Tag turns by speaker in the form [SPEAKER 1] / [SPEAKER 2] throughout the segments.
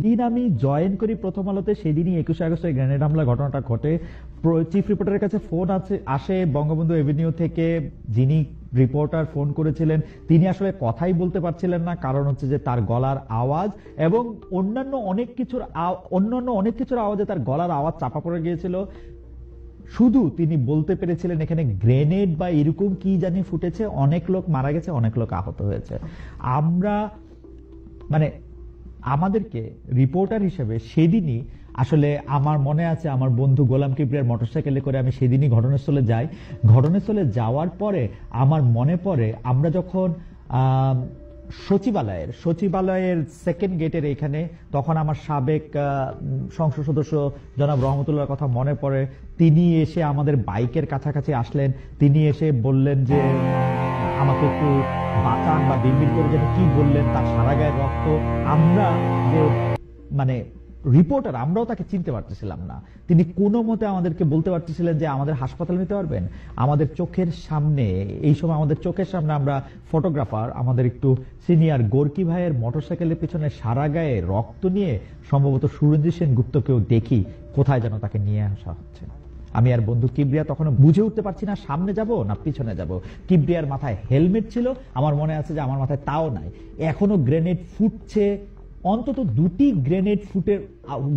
[SPEAKER 1] দিন আমি জয়েন করি প্রথম আলোতে, সেদিনই 21 আগস্টের গ্রেনেড হামলা ঘটনাটা ঘটে। চিফ রিপোর্টারের কাছে ফোন আসে বঙ্গবন্ধু এভিনিউ থেকে। যিনি রিপোর্টার ফোন করেছিলেন তিনি আসলে কথাই বলতে পারছিলেন না, কারণ হচ্ছে যে তার গলার আওয়াজ এবং অন্যান্য অনেক কিছুর আওয়াজে তার গলার আওয়াজ চাপা পড়ে গিয়েছিল। শুধু তিনি বলতে পেরেছিলেন এখানে গ্রেনেড বা এরকম কি জানি ফুটেছে, অনেক লোক মারা গেছে, অনেক লোক আহত হয়েছে। আমরা আমাদেরকে রিপোর্টার হিসেবে সেদিনই আসলে আমার মনে আছে, আমার বন্ধু গোলাম কিবরিয়ার মোটরসাইকেলে করে আমি সেদিনই ঘটনাস্থলে যাই। ঘটনাস্থলে যাওয়ার পরে আমার মনে পড়ে আমরা যখন সচিবালয়ের সেকেন্ড গেটের এখানে, তখন আমার সাবেক সংসদ সদস্য জনাব রহমতুল্লাহর কথা মনে পড়ে। তিনি এসে আমাদের বাইকের কাছাকাছি আসলেন, তিনি এসে বললেন যে আমাকে একটু বাঁচান বা বিড়বিড় করে যেন কি বললেন, তার সারা গায়ের রক্ত। আমরা যে রিপোর্টার, আমরাও তাকে চিনতে পারতেছিলাম না। তিনি কোনো মতে আমাদেরকে বলতে পারতেছিলেন যে আমাদের হাসপাতালে নিতে পারবেন। আমাদের চোখের সামনে, এই সময় আমাদের চোখের সামনে আমরা ফটোগ্রাফার, আমাদের একটু সিনিয়র গোর্কি ভাইয়ের মোটরসাইকেলের পিছনে সারা গায়ে রক্ত নিয়ে সম্ভবত সুরঞ্জিত সেনগুপ্তকেও দেখি কোথায় যেন তাকে নিয়ে আসা হচ্ছে। আমি আর বন্ধু কিবরিয়া তখন বুঝে উঠতে পারছি না সামনে যাব না পিছনে যাব। কিবরিয়ার মাথায় হেলমেট ছিল, আমার মনে আছে যে আমার মাথায় তাও নাই। এখনো গ্রেনেড ফুটছে, অন্তত দুটি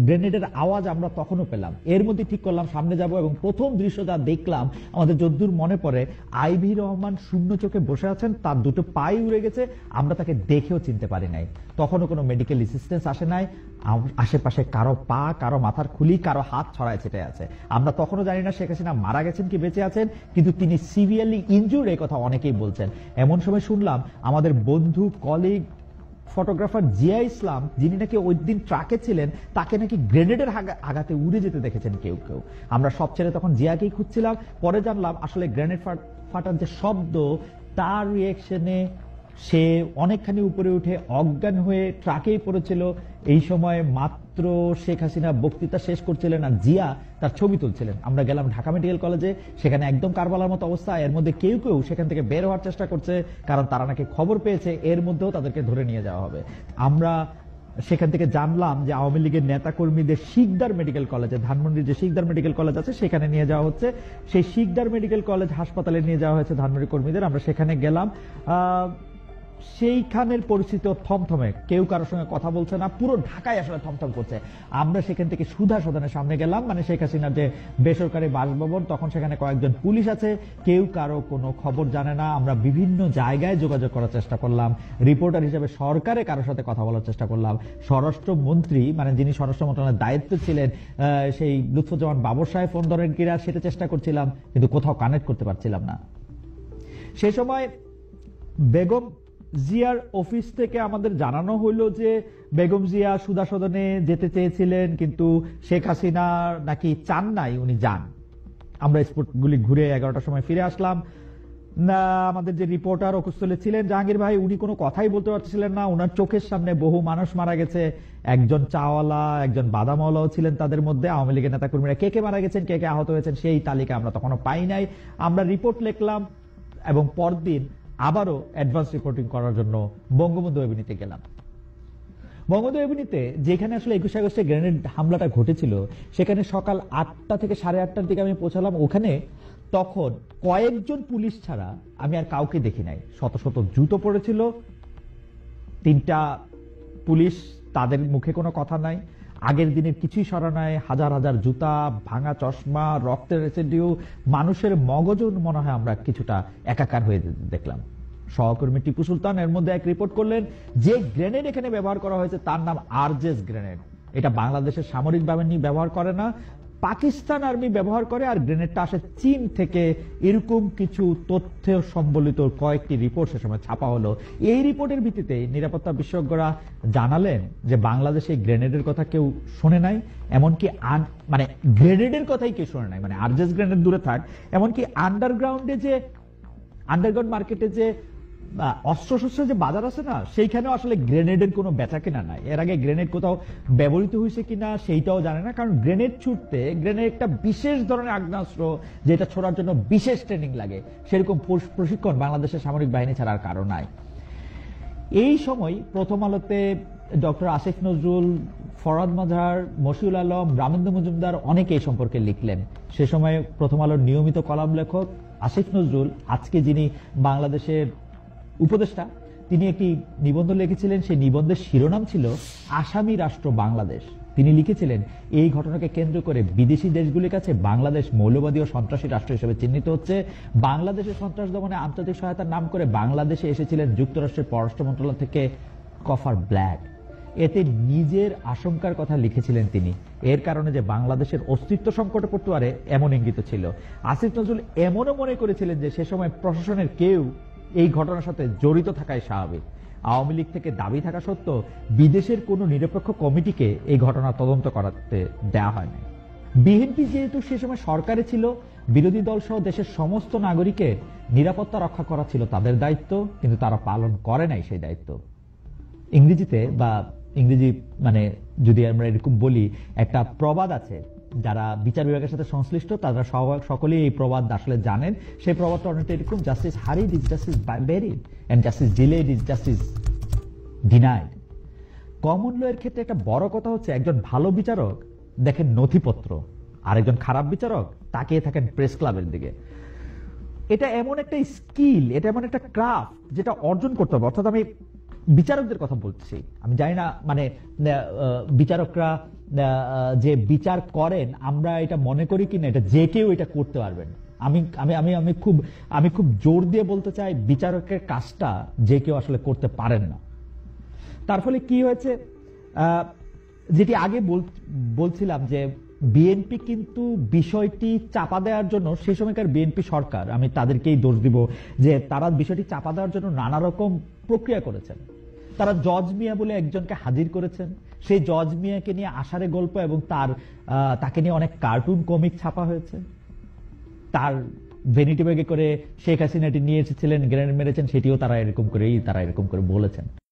[SPEAKER 1] গ্রেনেডের আওয়াজ আমরা তখনও পেলাম। এর মধ্যে ঠিক করলাম সামনে যাব এবং প্রথম দৃশ্য যা দেখলাম, আমাদের যদ্দূর মনে পড়ে, আইভি রহমান শূন্য চোখে বসে আছেন, তার দুটো পাই উড়ে গেছে, আমরা তাকে দেখেও চিনতে পারি নাই। তখনও কোনো মেডিকেল অ্যাসিস্ট্যান্স আসে নাই। আশেপাশে কারো পা, কারো মাথার খুলি, কারো হাত ছড়ায় ছিটে আছে। আমরা তখনও জানি না শেখ হাসিনা মারা গেছেন কি বেঁচে আছেন, কিন্তু তিনি সিভিয়ারলি ইনজুর্ড, এই কথা অনেকেই বলছেন। এমন সময় শুনলাম আমাদের বন্ধু, কলিগ, ফটোগ্রাফার জিয়া ইসলাম, যিনি নাকি ওই দিন ট্রাকে ছিলেন, তাকে নাকি গ্রেনেডের আঘাতে উড়ে যেতে দেখেছেন কেউ কেউ। আমরা সব ছেড়ে তখন জিয়াকেই খুঁজছিলাম। পরে জানলাম আসলে গ্রেনেড ফাটার যে শব্দ, তার রিয়েকশনে সে অনেকখানি উপরে উঠে অজ্ঞান হয়ে ট্রাকেই পড়েছিল। এই সময় মাত্র শেখ হাসিনা বক্তৃতা শেষ করছিলেন আর জিয়া তার ছবি তুলছিলেন। আমরা গেলাম ঢাকা মেডিকেল কলেজে, সেখানে একদম কারবালার মতো অবস্থা। এর মধ্যে কেউ কেউ সেখান থেকে বের হওয়ার চেষ্টা করছে, কারণ তারা নাকি খবর পেয়েছে এর মধ্যেও তাদেরকে ধরে নিয়ে যাওয়া হবে। আমরা সেখান থেকে জানলাম যে আওয়ামী লীগের নেতাকর্মীদের শিকদার মেডিকেল কলেজে, ধানমন্ডির যে শিকদার মেডিকেল কলেজ আছে সেখানে নিয়ে যাওয়া হচ্ছে। সেই শিকদার মেডিকেল কলেজ হাসপাতালে নিয়ে যাওয়া হয়েছে ধানমন্ডি কর্মীদের। আমরা সেখানে গেলাম, সেইখানের পরিস্থিতি থমথমে, কেউ কারোর সঙ্গে কথা বলছে না, পুরো ঢাকায় আসলে থমথম করছে। আমরা সেখান থেকে সুধা সদনের সামনে গেলাম, শেখ হাসিনার যে বেসরকারি বাসভবন, তখন সেখানে কয়েকজন পুলিশ আছে, কেউ কারো কোনো খবর জানে না। আমরা বিভিন্ন জায়গায় যোগাযোগ করার চেষ্টা করলাম, রিপোর্টার হিসেবে সরকারে কারোর সাথে কথা বলার চেষ্টা করলাম। স্বরাষ্ট্রমন্ত্রী, যিনি স্বরাষ্ট্র মন্ত্রণালয়ের দায়িত্ব ছিলেন, সেই লুৎফুজ্জামান বাবর সাহেব ফোন ধরেন কিনা সেটা চেষ্টা করছিলাম, কিন্তু কোথাও কানেক্ট করতে পারছিলাম না। সে সময় বেগম জিয়ার অফিস থেকে আমাদের জানানো হইল যে বেগম জিয়া সুধা সদনে যেতে চেয়েছিলেন, কিন্তু শেখ হাসিনা নাকি চান নাই উনি যান। আমরা স্পটগুলি ঘুরে 11টার সময় ফিরে আসলাম। আমাদের যে রিপোর্টার অকুস্থলে ছিলেন জাহাঙ্গীর ভাই, উনি কোনো কথাই বলতে পারছিলেন না। উনার চোখের সামনে বহু মানুষ মারা গেছে, একজন চাওয়ালা, একজন বাদামওয়ালাও ছিলেন তাদের মধ্যে। আওয়ামী লীগের নেতাকর্মীরা কে কে মারা গেছেন, কে কে আহত হয়েছেন, সেই তালিকা আমরা তখনও পাই নাই। আমরা রিপোর্ট লিখলাম এবং পরদিন আবারও অ্যাডভান্স রিপোর্টিং করার জন্য বঙ্গবন্ধু এভিনিউতে গেলাম। বঙ্গবন্ধু এভিনিউতে যেখানে আসলে 21 আগস্টে গ্রেনেড হামলাটা ঘটেছিল, সেখানে সকাল 8টা থেকে 8:30টার দিকে আমি পৌঁছালাম। ওখানে তখন কয়েকজন পুলিশ ছাড়া আমি আর কাউকে দেখি নাই। শত শত জুতো পড়েছিল, 3টা পুলিশ, তাদের মুখে কোনো কথা নাই, আগের দিনের কিছুই সরা নাই, হাজার হাজার জুতা, ভাঙা চশমা, রক্তের রেসিডিউ, মানুষের মগজও মনে হয় আমরা কিছুটা একাকার হয়ে দেখলাম। সহকর্মী টিপু সুলতান এর মধ্যে এক রিপোর্ট করলেন যে গ্রেনেড এখানে ব্যবহার করা হয়েছে তার নাম আরজেস গ্রেনেড। এটা বাংলাদেশের সামরিক বাহিনী ব্যবহার করে না, পাকিস্তান আর্মি ব্যবহার করে, আর গ্রেনেডটা আসে চীন থেকে। এরকম কিছু তথ্য সম্বলিত কয়েকটি রিপোর্ট সে সময় ছাপা হলো। এই রিপোর্টের ভিত্তিতে নিরাপত্তা বিশেষজ্ঞরা জানালেন যে বাংলাদেশে গ্রেনেডের কথা কেউ শোনে নাই, এমনকি গ্রেনেডের কথাই কেউ শোনে নাই, আরজেস গ্রেনেড দূরে থাক, এমনকি আন্ডারগ্রাউন্ড মার্কেটে যে অস্ত্রশস্ত্রের যে বাজার আছে না, সেইখানেও আসলে গ্রেনেডের কোনো বেচা কেনা নাই। এর আগে গ্রেনেড কোথাও ব্যবহৃত হয়েছে কিনা সেইটাও জানে না, কারণ গ্রেনেড ছুটতে গ্রেনেড একটা বিশেষ ধরনের আগ্নেয়াস্ত্র, যেটা ছোড়ার জন্য বিশেষ ট্রেনিং লাগে, সেরকম প্রশিক্ষণ বাংলাদেশের সামরিক বাহিনী ছাড়া আর কারো নাই। এই সময় প্রথম আলোতে ডক্টর আসিফ নজরুল, ফরহাদ মাঝার, মশিউল আলম, রামেন্দ্র মজুমদার অনেকে এই সম্পর্কে লিখলেন। সে সময় প্রথম আলোর নিয়মিত কলাম লেখক আসিফ নজরুল, আজকে যিনি বাংলাদেশের উপদেষ্টা, তিনি একটি নিবন্ধ লিখেছিলেন। সেই নিবন্ধের শিরোনাম ছিল আসামি রাষ্ট্র বাংলাদেশ। তিনি লিখেছিলেন, এই ঘটনাকে কেন্দ্র করে বিদেশি দেশগুলির কাছে বাংলাদেশ মৌলবাদী ও সন্ত্রাসী রাষ্ট্র হিসেবে চিহ্নিত হচ্ছে। বাংলাদেশের সন্ত্রাস দমনে আন্তর্জাতিক সহায়তার নাম করে বাংলাদেশে এসেছিলেন যুক্তরাষ্ট্রের পররাষ্ট্র মন্ত্রণালয় থেকে কফার ব্ল্যাক। এতে নিজের আশঙ্কার কথা লিখেছিলেন তিনি। এর কারণে যে বাংলাদেশের অস্তিত্ব সংকটে পড়তে পারে এমন ইঙ্গিত ছিল। আসিফ নজরুল এমনও মনে করেছিলেন যে সে সময় প্রশাসনের কেউ এই ঘটনার সাথে জড়িত থাকাই স্বাভাবিক। আওয়ামী লীগ থেকে দাবি থাকা সত্ত্বেও বিদেশের কোনো নিরপেক্ষ কমিটিকে এই ঘটনা তদন্ত করাতে দেওয়া হয়নি। বিএনপি যেহেতু সে সময় সরকারে ছিল, বিরোধী দল সহ দেশের সমস্ত নাগরিকের নিরাপত্তা রক্ষা করা ছিল তাদের দায়িত্ব, কিন্তু তারা পালন করে নাই সেই দায়িত্ব। ইংরেজিতে বা ইংরেজি মানে যদি আমরা এরকম বলি, একটা প্রবাদ আছে, যারা বিচার বিভাগের সাথে সংশ্লিষ্ট তারা সকলেই এই প্রবাদ আসলে জানেন। সেই প্রবাদটা অনেকটা এরকম, justice hurried is justice buried and justice delayed is justice denied. Common law এর ক্ষেত্রে একটা বড় কথা হচ্ছে, একজন ভালো বিচারক দেখেন নথিপত্র, আরেকজন খারাপ বিচারক তাকিয়ে থাকেন প্রেস ক্লাবের দিকে। এটা এমন একটা স্কিল, এটা এমন একটা ক্রাফট যেটা অর্জন করতে হবে। অর্থাৎ আমি বিচারকদের কথা বলছি, আমি জানি না মানে বিচারকরা যে বিচার করেন আমরা এটা মনে করি কিনা, এটা যে কেউ এটা করতে পারবেন। আমি আমি আমি আমি খুব আমি খুব জোর দিয়ে বলতে চাই, বিচারকের কাজটা যে কেউ আসলে করতে পারেন না। তার ফলে কি হয়েছে, যেটি আগে বলছিলাম যে বিএনপি কিন্তু বিষয়টি চাপা দেওয়ার জন্য, সেই সময়কার বিএনপি সরকার, আমি তাদেরকেই দোষ দিব যে তারা বিষয়টি চাপা দেওয়ার জন্য নানা রকম প্রক্রিয়া করেছেন। তারা জজ মিয়া বলে একজনকে হাজির করেছেন, সেই জজ মিয়াকে নিয়ে আষাঢ়ে গল্প এবং তাকে নিয়ে অনেক কার্টুন কমিক ছাপা হয়েছে। তার ভ্যানিটি ব্যাগে করে শেখ হাসিনাটি নিয়ে এসেছিলেন, গ্রেনেড মেরেছেন, সেটিও তারা এরকম করে বলেছেন।